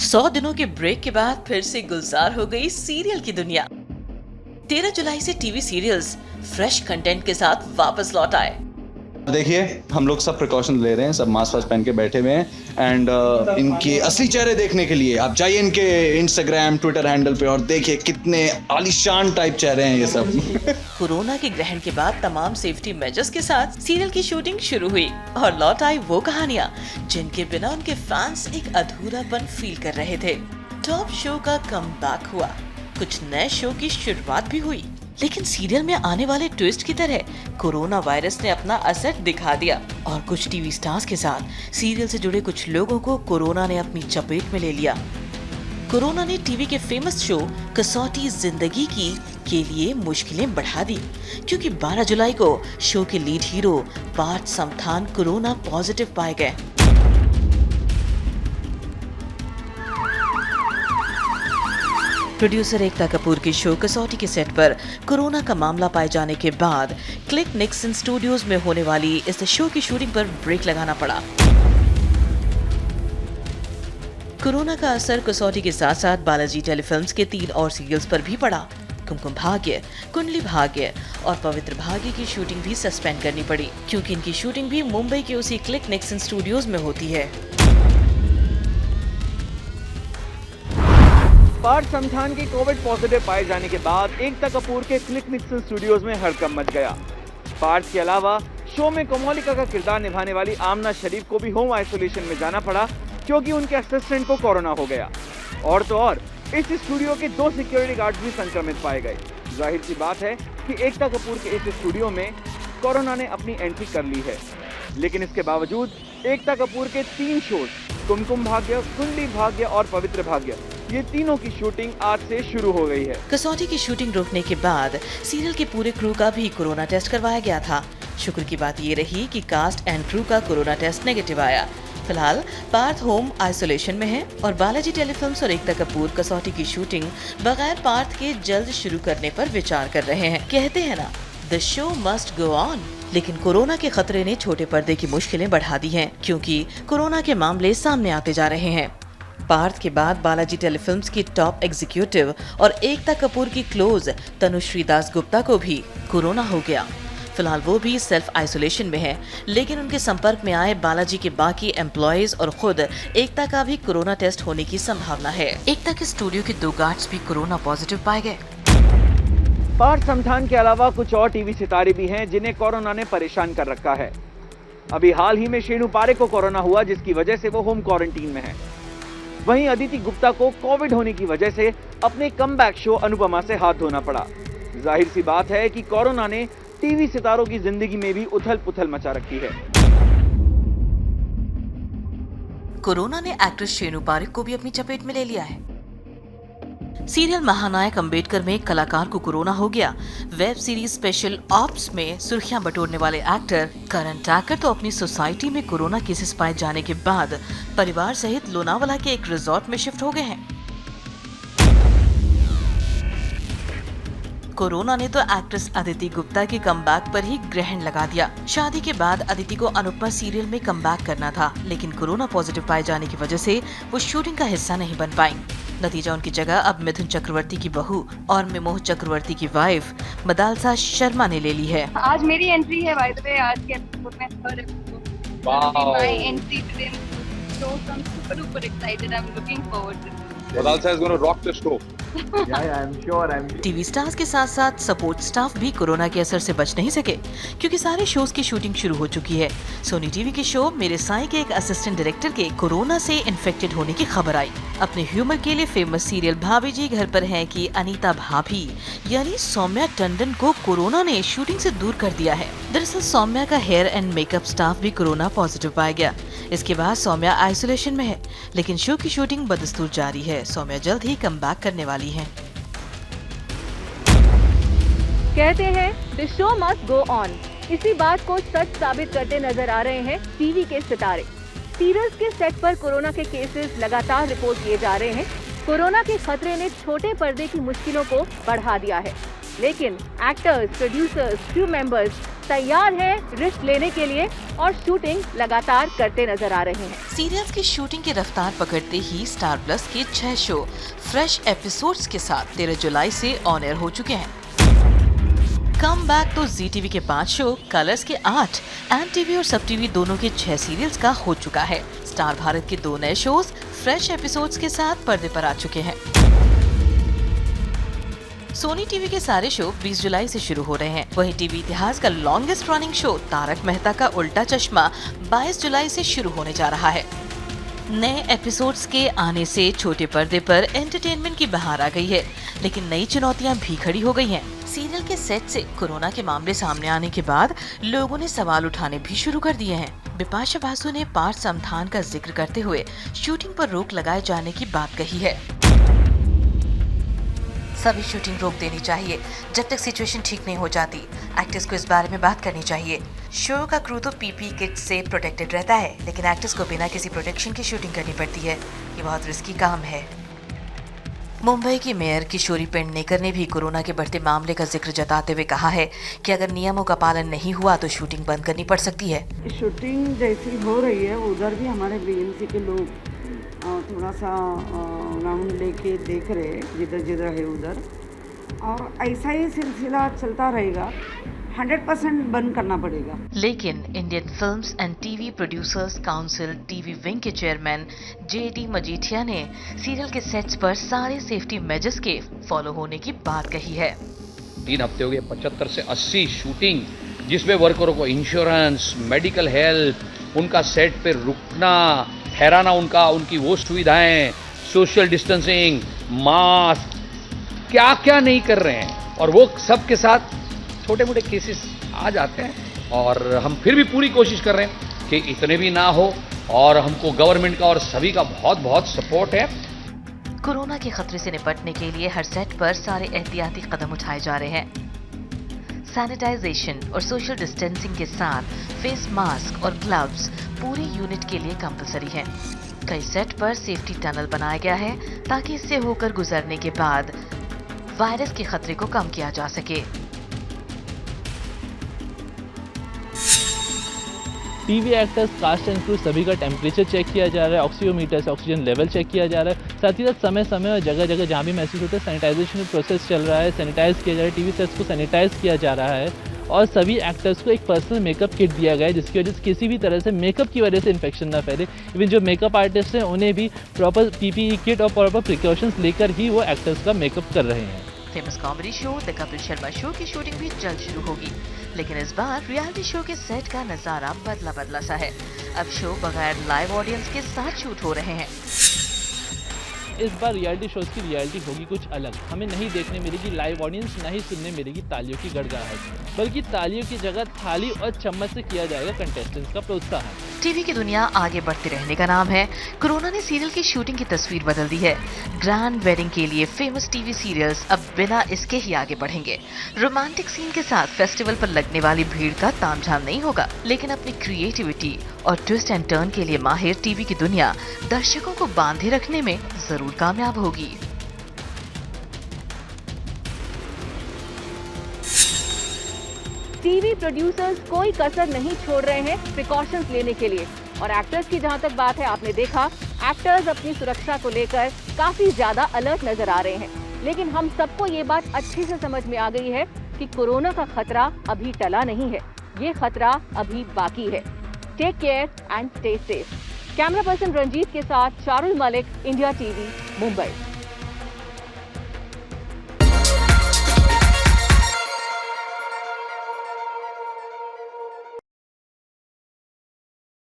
100 दिनों के ब्रेक के बाद फिर से गुलजार हो गई सीरियल की दुनिया। 13 जुलाई से टीवी सीरियल्स फ्रेश कंटेंट के साथ वापस लौट आए। देखिए हम लोग सब प्रिकॉशन ले रहे हैं, सब मास्क वास्क पहन के बैठे हुए हैं एंड इनके असली चेहरे देखने के लिए आप जाइए इनके इंस्टाग्राम ट्विटर हैंडल पे और देखिए कितने आलीशान टाइप चेहरे हैं ये सब। कोरोना के ग्रहण के बाद तमाम सेफ्टी मेजर्स के साथ सीरियल की शूटिंग शुरू हुई और लौट आई वो कहानियां जिनके बिना उनके फैंस एक अधूरापन फील कर रहे थे। टॉप शो का कमबैक हुआ, कुछ नए शो की शुरुआत भी हुई, लेकिन सीरियल में आने वाले ट्विस्ट की तरह कोरोना वायरस ने अपना असर दिखा दिया और कुछ टीवी स्टार्स के साथ सीरियल से जुड़े कुछ लोगों को कोरोना ने अपनी चपेट में ले लिया। कोरोना ने टीवी के फेमस शो कसौटी जिंदगी की के लिए मुश्किलें बढ़ा दी, क्योंकि 12 जुलाई को शो के lead hero Parth Samthaan corona positive पाए गए। प्रोड्यूसर एकता कपूर के शो कसौटी के सेट पर कोरोना का मामला पाए जाने के बाद क्लिक निक्सन स्टूडियोज में होने वाली इस शो की शूटिंग पर ब्रेक लगाना पड़ा। कोरोना का असर कसौटी के साथ साथ बालाजी टेलीफिल्म्स के 3 और सीरियल्स पर भी पड़ा। कुमकुम भाग्य, कुंडली भाग्य और पवित्र भाग्य की शूटिंग भी सस्पेंड करनी पड़ी, क्योंकि इनकी शूटिंग भी मुंबई के उसी क्लिक निक्सन स्टूडियोज में होती है। पार्थ समथान के कोविड पॉजिटिव पाए जाने के बाद एकता कपूर के क्लिक निक्सन स्टूडियोज में हड़कंप मच गया। पार्थ के अलावा शो में कोमोलिका का किरदार निभाने वाली आमना शरीफ को भी होम आइसोलेशन में जाना पड़ा, क्योंकि उनके असिस्टेंट को कोरोना हो गया। और तो और इस स्टूडियो के 2 सिक्योरिटी गार्ड भी संक्रमित पाए गए। जाहिर सी बात है कि एकता कपूर के इस स्टूडियो में कोरोना ने अपनी एंट्री कर ली है, लेकिन इसके बावजूद एकता कपूर के 3 शोज कुमकुम भाग्य, कुंडली भाग्य और पवित्र भाग्य, ये तीनों की शूटिंग आज से शुरू हो गई है। कसौटी की शूटिंग रोकने के बाद सीरियल के पूरे क्रू का भी कोरोना टेस्ट करवाया गया था। शुक्र की बात ये रही कि कास्ट एंड क्रू का कोरोना टेस्ट नेगेटिव आया। फिलहाल पार्थ होम आइसोलेशन में है और बालाजी टेलीफिल्म्स और एकता कपूर कसौटी की शूटिंग बगैर पार्थ के जल्द शुरू करने पर विचार कर रहे हैं। कहते हैं ना, the show must go on. लेकिन कोरोना के खतरे ने छोटे पर्दे की मुश्किलें बढ़ा दी हैं, क्योंकि कोरोना के मामले सामने आते जा रहे हैं। पार्थ के बाद बालाजी टेलीफिल्म्स की टॉप एग्जीक्यूटिव और एकता कपूर की क्लोज तनुश्री दास गुप्ता को भी कोरोना हो गया। फिलहाल वो भी सेल्फ आइसोलेशन में है, लेकिन उनके संपर्क में आए बालाजी के बाकी एम्प्लॉयज और खुद एकता का भी कोरोना टेस्ट होने की संभावना है। एकता के स्टूडियो के 2 गार्ड्स भी कोरोना पॉजिटिव पाए गए। पार्थ समथान के अलावा कुछ और टीवी सितारे भी हैं जिन्हें कोरोना ने परेशान कर रखा है। अभी हाल ही में शेनु पारेख को कोरोना हुआ, जिसकी वजह से वो होम क्वारंटीन में है। वहीं अदिति गुप्ता को कोविड होने की वजह से अपने कमबैक शो अनुपमा से हाथ धोना पड़ा। जाहिर सी बात है कि कोरोना ने टीवी सितारों की जिंदगी में भी उथल पुथल मचा रखी है। कोरोना ने एक्ट्रेस शेनु पारेख को भी अपनी चपेट में ले लिया है। सीरियल महानायक अंबेडकर में एक कलाकार को कोरोना हो गया। वेब सीरीज स्पेशल ऑप्स में सुर्खियां बटोरने वाले एक्टर करण टाकर तो अपनी सोसाइटी में कोरोना केसेस पाए जाने के बाद परिवार सहित लोनावाला के एक रिजॉर्ट में शिफ्ट हो गए हैं। कोरोना ने तो एक्ट्रेस अदिति गुप्ता के कमबैक पर ही ग्रहण लगा दिया। शादी के बाद अदिति को अनुपमा सीरियल में कमबैक करना था, लेकिन कोरोना पॉजिटिव पाए जाने की वजह से वो शूटिंग का हिस्सा नहीं बन पाई। नतीजा, उनकी जगह अब मिथुन चक्रवर्ती की बहू और मिमोह चक्रवर्ती की वाइफ मदालसा शर्मा ने ले ली है। आज मेरी एंट्री है, बाय द वे, आज के एपिसोड में third episode. Wow, my entry today, so I'm super excited. I'm looking forward to it. Madalsa is going to rock the show. TV stars के साथ साथ सपोर्ट स्टाफ भी corona के असर से बच नहीं सके, क्योंकि सारे शोज की शूटिंग शुरू हो चुकी है। सोनी टीवी के शो मेरे साईं के एक असिस्टेंट डायरेक्टर के कोरोना से इन्फेक्टेड होने की खबर आई। अपने ह्यूमर के लिए फेमस सीरियल भाभी जी घर पर हैं की अनीता भाभी यानी सौम्या टंडन को कोरोना ने शूटिंग से दूर कर दिया है। दरअसल सौम्या का हेयर एंड मेकअप स्टाफ भी कोरोना पॉजिटिव पाया गया। इसके बाद सौम्या आइसोलेशन में है, लेकिन शो की शूटिंग बदस्तूर जारी है। सौम्या जल्द ही कमबैक करने वाली हैं। कहते हैं the show must go on. इसी बात को सच साबित करते नजर आ रहे हैं टीवी के सितारे। सीरियल्स के सेट पर कोरोना के केसेस लगातार रिपोर्ट किए जा रहे हैं। कोरोना के खतरे ने छोटे पर्दे की मुश्किलों को बढ़ा दिया है, लेकिन एक्टर्स, प्रोड्यूसर्स, क्रू मेंबर्स तैयार हैं रिस्क लेने के लिए और शूटिंग लगातार करते नजर आ रहे हैं। सीरियल्स की शूटिंग की रफ्तार पकड़ते ही स्टार प्लस के 6 शो फ्रेश एपिसोड्स के साथ 13 जुलाई से ऑन एयर हो चुके हैं। कम बैक तो जी टीवी के 5 शो, कलर्स के 8, एम टीवी और सब टीवी दोनों के 6 सीरियल्स का हो चुका है। स्टार भारत के 2 नए शोज फ्रेश एपिसोड्स के साथ पर्दे पर आ चुके हैं। सोनी टीवी के सारे शो 20 जुलाई से शुरू हो रहे हैं। वहीं टीवी इतिहास का longest running show Taarak Mehta Ka Ooltah चश्मा 22 जुलाई से शुरू होने जा रहा है। नए एपिसोड्स के आने से छोटे पर्दे पर एंटरटेनमेंट की बहार आ गई है, लेकिन नई चुनौतियां भी खड़ी हो गई हैं। सीरियल के सेट से कोरोना के मामले सामने आने के बाद लोगों ने सवाल उठाने भी शुरू कर दिए हैं। बिपाशा बासु ने पार्थ समथान का जिक्र करते हुए शूटिंग पर रोक लगाए जाने की बात कही है। सभी शूटिंग रोक देनी चाहिए जब तक सिचुएशन ठीक नहीं हो जाती। एक्टर्स को इस बारे में बात करनी चाहिए। शो का क्रू तो पीपी किट से प्रोटेक्टेड रहता है, लेकिन एक्टर्स को बिना किसी प्रोटेक्शन की शूटिंग करनी पड़ती है। ये बहुत रिस्की काम है। मुंबई की मेयर किशोरी पेडनेकर ने भी कोरोना के बढ़ते मामले का जिक्र जताते हुए कहा है कि अगर नियमों का पालन नहीं हुआ तो शूटिंग बंद करनी पड़ सकती है। शूटिंग जैसी हो रही है उधर भी हमारे बीएमसी के लोग थोड़ा सा राउंड लेके देख रहे हैं जिधर जिधर है उधर, और ऐसा ही सिलसिला चलता रहेगा। 100% बंद करना पड़ेगा। लेकिन Indian films and TV producers council TV wing के चेयरमैन जेडी मजीठिया ने सीरियल के सेट्स पर सारे सेफ्टी मेजर्स के फॉलो होने की बात कही है। 3 हफ्ते हो गए 75 से 80 शूटिंग, जिसमें वर्करों को इंश्योरेंस, मेडिकल हेल्प, उनका सेट पे रुकना ठहराना, उनकी वो सुविधाएं, सोशल डिस्टेंसिंग, मास्क, क्या क्या नहीं कर रहे हैं। और वो सब के साथ छोटे मोटे केसेस आ जाते हैं, और हम फिर भी पूरी कोशिश कर रहे हैं कि इतने भी ना हो, और हमको गवर्नमेंट का और सभी का बहुत बहुत सपोर्ट है। कोरोना के खतरे से निपटने के लिए हर सेट पर सारे एहतियाती कदम उठाए जा रहे हैं। सैनिटाइजेशन और सोशल डिस्टेंसिंग के साथ फेस मास्क और ग्लव्स पूरी यूनिट के लिए कंपलसरी हैं। कई सेट पर सेफ्टी टनल बनाया गया है ताकि इससे होकर गुजरने के बाद वायरस के खतरे को कम किया जा सके। TV actors, cast and crew सभी का टेम्परेचर चेक किया जा रहा है, ऑक्सीमीटर से ऑक्सीजन लेवल चेक किया जा रहा है। साथ ही साथ समय समय और जगह जगह जहाँ भी महसूस होता है सैनिटाइजेशन प्रोसेस चल रहा है, सैनिटाइज किया जा रहा है, टीवी सेट्स को सैनिटाइज किया जा रहा है, और सभी एक्टर्स को एक पर्सनल मेकअप किट दिया गया है जिसकी वजह से किसी भी तरह से मेकअप की वजह से इन्फेक्शन ना फैले। इवन जो मेकअप आर्टिस्ट हैं उन्हें भी प्रॉपर पीपीई किट और प्रॉपर प्रिकॉशंस लेकर ही वो एक्टर्स का मेकअप कर रहे हैं। Famous comedy show the Kapil Sharma show की शूटिंग भी जल्द शुरू होगी, लेकिन इस बार रियलिटी शो के सेट का नजारा बदला सा है। अब शो बगैर लाइव ऑडियंस के साथ शूट हो रहे हैं। इस बार रियलिटी शोज की रियलिटी होगी कुछ अलग। हमें नहीं देखने मिलेगी लाइव ऑडियंस, ना ही सुनने मिलेगी तालियों की गड़गड़ाहट, बल्कि तालियों की जगह थाली और चम्मच से किया जाएगा कंटेस्टेंट्स का प्रोत्साहन। टीवी की दुनिया आगे बढ़ते रहने का नाम है। कोरोना ने सीरियल की शूटिंग की तस्वीर बदल दी है। ग्रैंड वेडिंग के लिए फेमस टीवी सीरियल्स अब बिना इसके ही आगे बढ़ेंगे। रोमांटिक सीन के साथ फेस्टिवल पर लगने वाली भीड़ का तामझाम नहीं होगा, लेकिन अपनी क्रिएटिविटी और ट्विस्ट एंड टर्न के लिए माहिर टीवी की दुनिया दर्शकों को बांधे रखने में जरूर कामयाब होगी। टीवी प्रोड्यूसर्स कोई कसर नहीं छोड़ रहे हैं प्रिकॉशंस लेने के लिए, और एक्टर्स की जहां तक बात है, आपने देखा एक्टर्स अपनी सुरक्षा को लेकर काफी ज्यादा अलर्ट नजर आ रहे हैं। लेकिन हम सबको ये बात अच्छे से समझ में आ गई है कि कोरोना का खतरा अभी टला नहीं है, ये खतरा अभी बाकी है। Take care and stay safe. Camera person Ranjit के साथ शारुल मलिक, इंडिया टीवी, मुंबई।